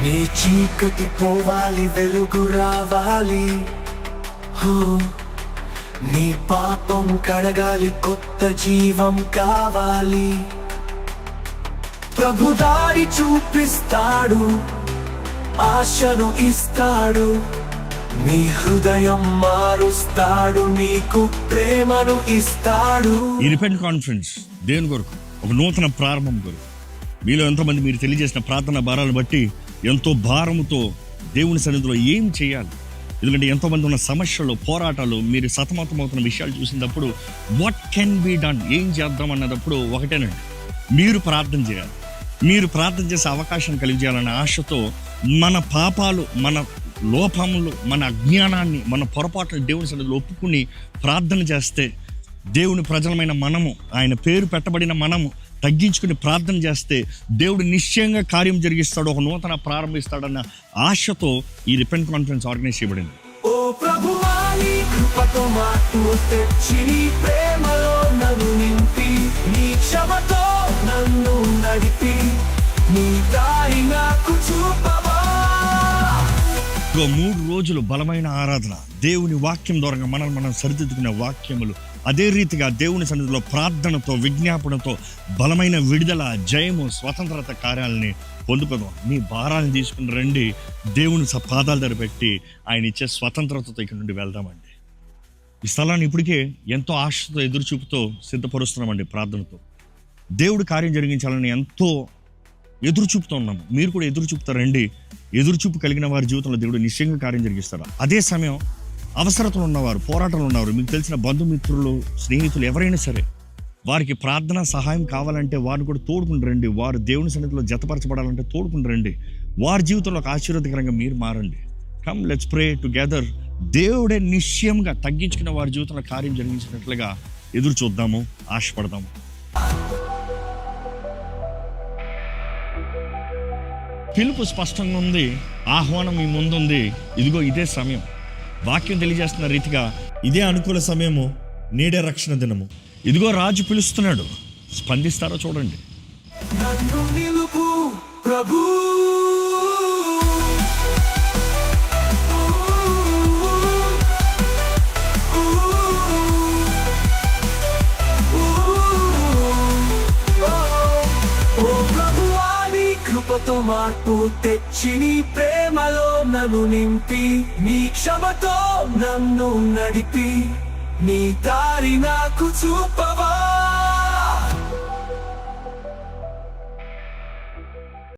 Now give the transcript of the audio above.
నీ చీకటి పోవాలి, వెలుగు రావాలి. నీ పాపం కడగాలి, కొత్త జీవం కావాలి. ప్రభు దారి చూపిస్తాడు, ఆశను ఇస్తాడు, నీ హృదయం మారుస్తాడు, నీకు ప్రేమను ఇస్తాడు. ఈ రిపెంట్ కాన్ఫరెన్స్ దేవుని కొరకు, ఒక నూతన ప్రారంభం కొరకు మీలో ఎంతోమంది మీరు తెలియజేసిన ప్రార్థన భారాలను బట్టి ఎంతో భారముతో దేవుని సన్నిధిలో ఏం చేయాలి, ఎందుకంటే ఎంతోమంది ఉన్న సమస్యలు, పోరాటాలు, మీరు సతమతమవుతున్న విషయాలు చూసినప్పుడు వాట్ కెన్ బి డన్, ఏం చేద్దాం అన్నప్పుడు ఒకటేనండి, మీరు ప్రార్థన చేయాలి. మీరు ప్రార్థన చేసే అవకాశం కలిగజేయాలనే ఆశతో మన పాపాలు, మన లోపములు, మన అజ్ఞానాన్ని, మన పొరపాట్లు దేవుని సన్నిధిలో ఒప్పుకుని ప్రార్థన చేస్తే దేవుని ప్రజలమైన మనము, ఆయన పేరు పెట్టబడిన మనము తగ్గించుకుని ప్రార్థన చేస్తే దేవుడు నిశ్చయంగా కార్యం జరిగిస్తాడు, ఒక నూతన ప్రారంభిస్తాడన్న ఆశతో ఈ రిపెంట్ కాన్ఫరెన్స్ ఆర్గనైజ్ చేయబడింది. ఓ ప్రభువా, నీ కృపతో మార్పు తెచ్చి, నీ ప్రేమలో నన్ను నింపి, నీ క్షమతో నన్ను నడిపి, నీ దారి నాకు చూపవా. 3 రోజులు బలమైన ఆరాధన, దేవుని వాక్యం ద్వారా మనం సరిదిద్దుకునే వాక్యములు, అదే రీతిగా దేవుని సన్నిధిలో ప్రార్థనతో, విజ్ఞాపనతో బలమైన విడుదల, జయము, స్వతంత్రత కార్యాలని పొందుకుందాం. మీ భారాన్ని తీసుకుని రండి, దేవుని పాదాల దగ్గర పెట్టి ఆయన ఇచ్చే స్వతంత్రతతో ఇక్కడ నుండి వెళ్దామండి. ఈ స్థలాన్ని ఇప్పటికే ఎంతో ఆశతో, ఎదురు చూపుతో సిద్ధపరుస్తున్నామండి. ప్రార్థనతో దేవుడు కార్యం జరిగించాలని ఎంతో ఎదురు చూపుతూ ఉన్నాము. మీరు కూడా ఎదురు చూపుతారండి. ఎదురు చూపు కలిగిన వారి జీవితంలో దేవుడు నిశ్చయంగా కార్యం జరిగిస్తారు. అదే సమయం అవసరతలు ఉన్నవారు, పోరాటాలు ఉన్నవారు, మీకు తెలిసిన బంధుమిత్రులు, స్నేహితులు ఎవరైనా సరే, వారికి ప్రార్థన సహాయం కావాలంటే వారిని కూడా తోడుకుని రండి. వారు దేవుని సన్నిధిలో జతపరచబడాలంటే తోడుకుని రండి. వారి జీవితంలో ఒక ఆశీర్వాదకరంగా మీరు మారండి. Come let's pray together. దేవుడే నిశ్చయంగా తగ్గించుకున్న వారి జీవితంలో కార్యం జరిగించినట్లుగా ఎదురు చూద్దాము, ఆశపడదాము. పిలుపు స్పష్టంగా ఉంది, ఆహ్వానం మీ ముందుంది. ఇదిగో ఇదే సమయం. వాక్యం తెలియజేస్తున్న రీతిగా ఇదే అనుకూల సమయము, నేడే రక్షణ దినము. ఇదిగో రాజు పిలుస్తున్నాడు, స్పందిస్తారో చూడండి. నన్ను నిలుపు ప్రభు, కృపతో మార్పు తెచ్చి, నీ ప్రేమలో నన్ను నింపి, నీ క్షమతో నన్ను నడిపి, నీ దారి నాకు చూపవా.